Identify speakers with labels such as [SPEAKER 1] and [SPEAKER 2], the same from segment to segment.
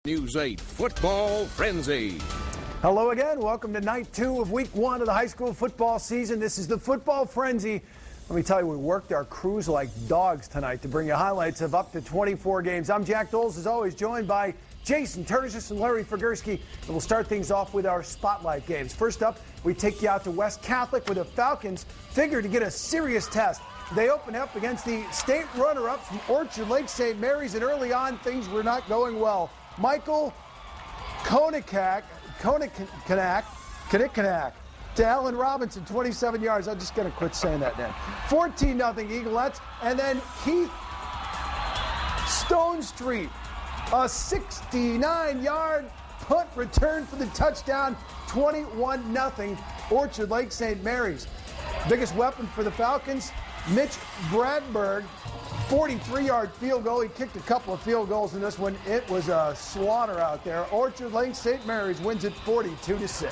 [SPEAKER 1] News 8 Football Frenzy.
[SPEAKER 2] Hello again. Welcome to night 2 of week 1 of the high school football season. This is the Football Frenzy. Let me tell you, we worked our crews like dogs tonight to bring you highlights of up to 24 games. I'm Jack Doles, as always, joined by Jason Terzius and Larry Figursky. And we'll start things off with our spotlight games. First up, we take you out to West Catholic, where the Falcons figure to get a serious test. They open up against the state runner-ups from Orchard Lake St. Mary's, and early on things were not going well. Michael Konikanak to Allen Robinson, 27 yards. I'm just going to quit saying that now. 14-0 Eaglettes. And then Keith Stonestreet, a 69-yard punt return for the touchdown, 21-0 Orchard Lake St. Mary's. Biggest weapon for the Falcons, Mitch Bradberg, 43-yard field goal. He kicked a couple of field goals in this one. It was a slaughter out there. Orchard Lake St. Mary's wins it 42-6.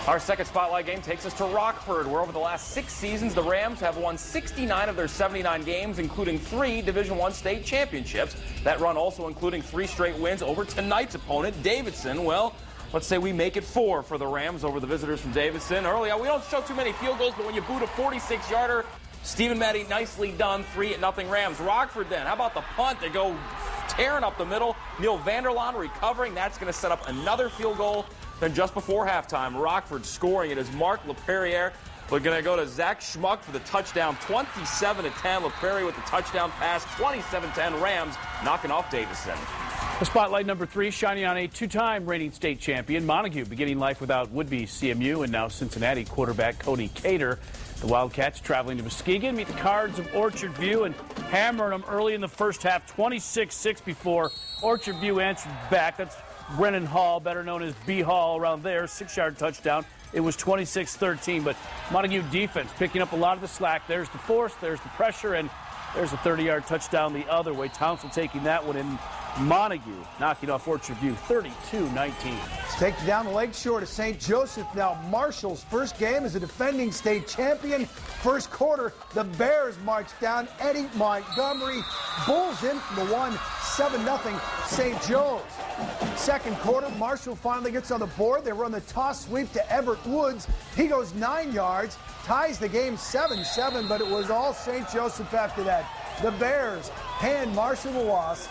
[SPEAKER 3] Our second spotlight game takes us to Rockford, where over the last 6 seasons, the Rams have won 69 of their 79 games, including 3 Division I state championships. That run also including 3 straight wins over tonight's opponent, Davidson. Well, let's say we make it 4 for the Rams over the visitors from Davidson. Early on, we don't show too many field goals, but when you boot a 46-yarder, Stephen Maddy, nicely done, 3-0 Rams. Rockford then, how about the punt? They go tearing up the middle. Neil Vanderlaan recovering. That's going to set up another field goal. Then just before halftime, Rockford scoring it is Mark LaPerriere. We're going to go to Zach Schmuck for the touchdown, 27-10. LaPerriere with the touchdown pass, 27-10 Rams, knocking off Davidson.
[SPEAKER 4] The spotlight number 3 shining on a 2-time reigning state champion, Montague, beginning life without would-be CMU and now Cincinnati quarterback Cody Cater. The Wildcats traveling to Muskegon meet the Cards of Orchard View and hammering them early in the first half, 26-6 before Orchard View answered back. That's Brennan Hall, better known as B. Hall around there, 6-yard touchdown. It was 26-13, but Montague defense picking up a lot of the slack. There's the force, there's the pressure, and there's a 30-yard touchdown the other way. Townsend taking that one in. Montague knocking off Orchard View 32-19.
[SPEAKER 2] Let's take you down the lakeshore to St. Joseph now. Marshall's first game as a defending state champion. First quarter, the Bears march down. Eddie Montgomery bulls in from the 1, 7-0 St. Joe's. Second quarter, Marshall finally gets on the board. They run the toss sweep to Everett Woods. He goes 9 yards, ties the game 7-7, but it was all St. Joseph after that. The Bears hand Marshall the loss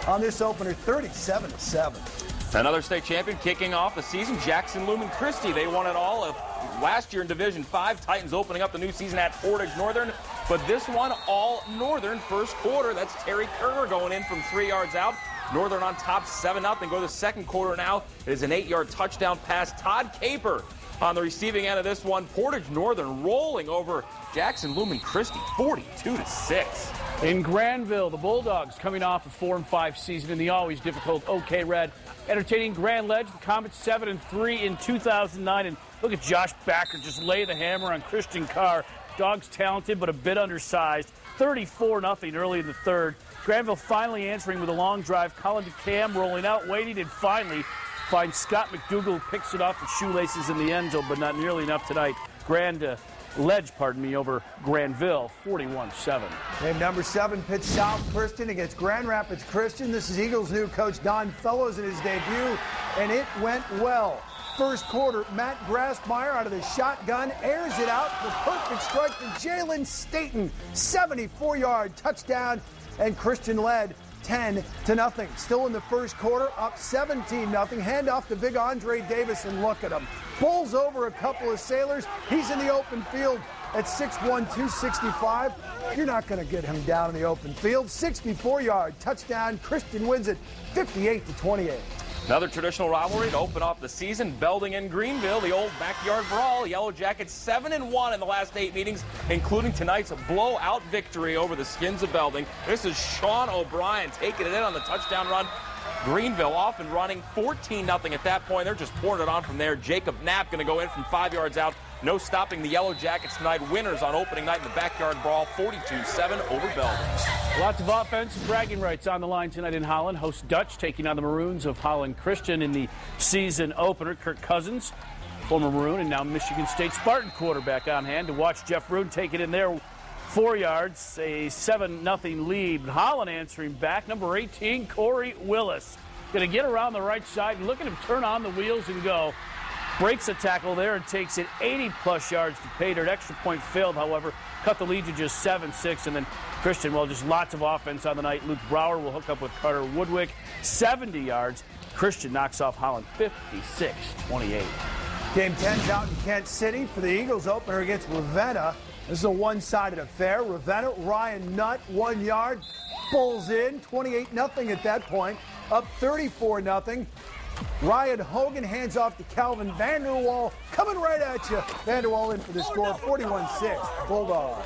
[SPEAKER 2] on this opener, 37-7.
[SPEAKER 3] Another state champion kicking off the season, Jackson Lumen Christi. They won it all last year in Division 5. Titans opening up the new season at Portage Northern. But this one, all Northern first quarter. That's Terry Kerr going in from 3 yards out. Northern on top 7-0. Go to the second quarter now. It is an 8-yard touchdown pass. Todd Caper on the receiving end of this one. Portage Northern rolling over Jackson Lumen Christi 42-6.
[SPEAKER 4] In Granville, the Bulldogs coming off a 4-5 season in the always difficult OK Red, entertaining Grand Ledge. The Comets 7-3 in 2009. And look at Josh Backer just lay the hammer on Christian Carr. Dogs talented but a bit undersized. 34-0 early in the third. Granville finally answering with a long drive. Colin DeCam rolling out, waiting, and finally finds Scott McDougall, picks it off the shoelaces in the end zone, but not nearly enough tonight. Ledge, over Granville, 41-7.
[SPEAKER 2] Game number 7, Pitt South Christian against Grand Rapids Christian. This is Eagles' new coach Don Fellows in his debut, and it went well. First quarter, Matt Grassmeyer out of the shotgun airs it out. The perfect strike to Jalen Staten, 74-yard touchdown, and Christian led 10-0. Still in the first quarter, up 17-0. Handoff to big Andre Davis, and look at him. Bowls over a couple of sailors. He's in the open field at 6'1", 265. You're not going to get him down in the open field. 64-yard touchdown. Christian wins it 58-28.
[SPEAKER 3] Another traditional rivalry to open off the season, Belding and Greenville, the old backyard brawl. Yellow Jackets 7-1 in the last 8 meetings, including tonight's blowout victory over the Skins of Belding. This is Sean O'Brien taking it in on the touchdown run. Greenville off and running, 14-0 at that point. They're just pouring it on from there. Jacob Knapp going to go in from 5 yards out. No stopping the Yellow Jackets tonight. Winners on opening night in the backyard brawl, 42-7 over Belding.
[SPEAKER 4] Lots of offense and bragging rights on the line tonight in Holland. Host Dutch taking on the Maroons of Holland Christian in the season opener. Kirk Cousins, former Maroon and now Michigan State Spartan quarterback, on hand to watch Jeff Roon take it in there. 4 yards, a 7-0 lead. Holland answering back. Number 18, Corey Willis. Going to get around the right side. Look at him turn on the wheels and go. Breaks a tackle there and takes it 80-plus yards to Pater. Extra point failed, however. Cut the lead to just 7-6. And then Christian, well, just lots of offense on the night. Luke Brower will hook up with Carter Woodwick. 70 yards. Christian knocks off Holland 56-28.
[SPEAKER 2] Game 10's out in Kent City for the Eagles opener against Ravenna. This is a one-sided affair. Ravenna, Ryan Nutt, 1 yard. Bulls in, 28-0 at that point. Up 34-0. Ryan Hogan hands off to Calvin Vanderwall. Coming right at you. Vanderwall in for the score, 41-6. Bulldogs.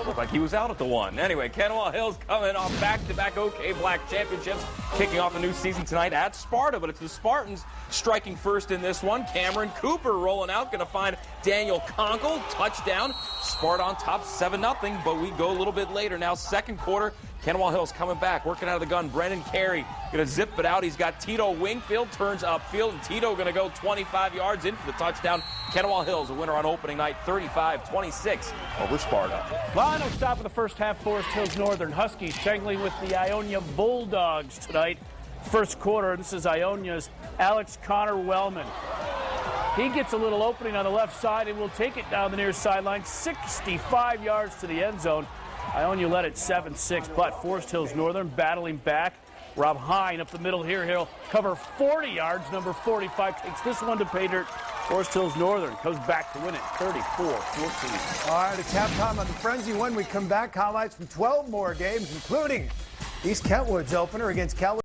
[SPEAKER 3] Looked like he was out at the one. Anyway, Kenowa Hills coming off back-to-back OK Black championships, kicking off a new season tonight at Sparta. But it's the Spartans striking first in this one. Cameron Cooper rolling out, going to find Daniel Conkle. Touchdown. Sparta on top, 7-0. But we go a little bit later now. Second quarter. Kenowa Hills coming back, working out of the gun. Brennan Carey going to zip it out. He's got Tito Wingfield, turns upfield, and Tito going to go 25 yards in for the touchdown. Kenowa Hills, a winner on opening night, 35-26 over Sparta.
[SPEAKER 4] Final stop of the first half, Forest Hills Northern Huskies strangling with the Ionia Bulldogs tonight. First quarter, this is Ionia's Alex Connor Wellman. He gets a little opening on the left side and will take it down the near sideline, 65 yards to the end zone. Ionia led at 7-6, but Forest Hills Northern battling back. Rob Hine up the middle here. He'll cover 40 yards. Number 45 takes this one to pay dirt. Forest Hills Northern goes back to win it 34-14.
[SPEAKER 2] All right, it's halftime on the Frenzy. When we come back, highlights from 12 more games, including East Kentwood's opener against Kelly.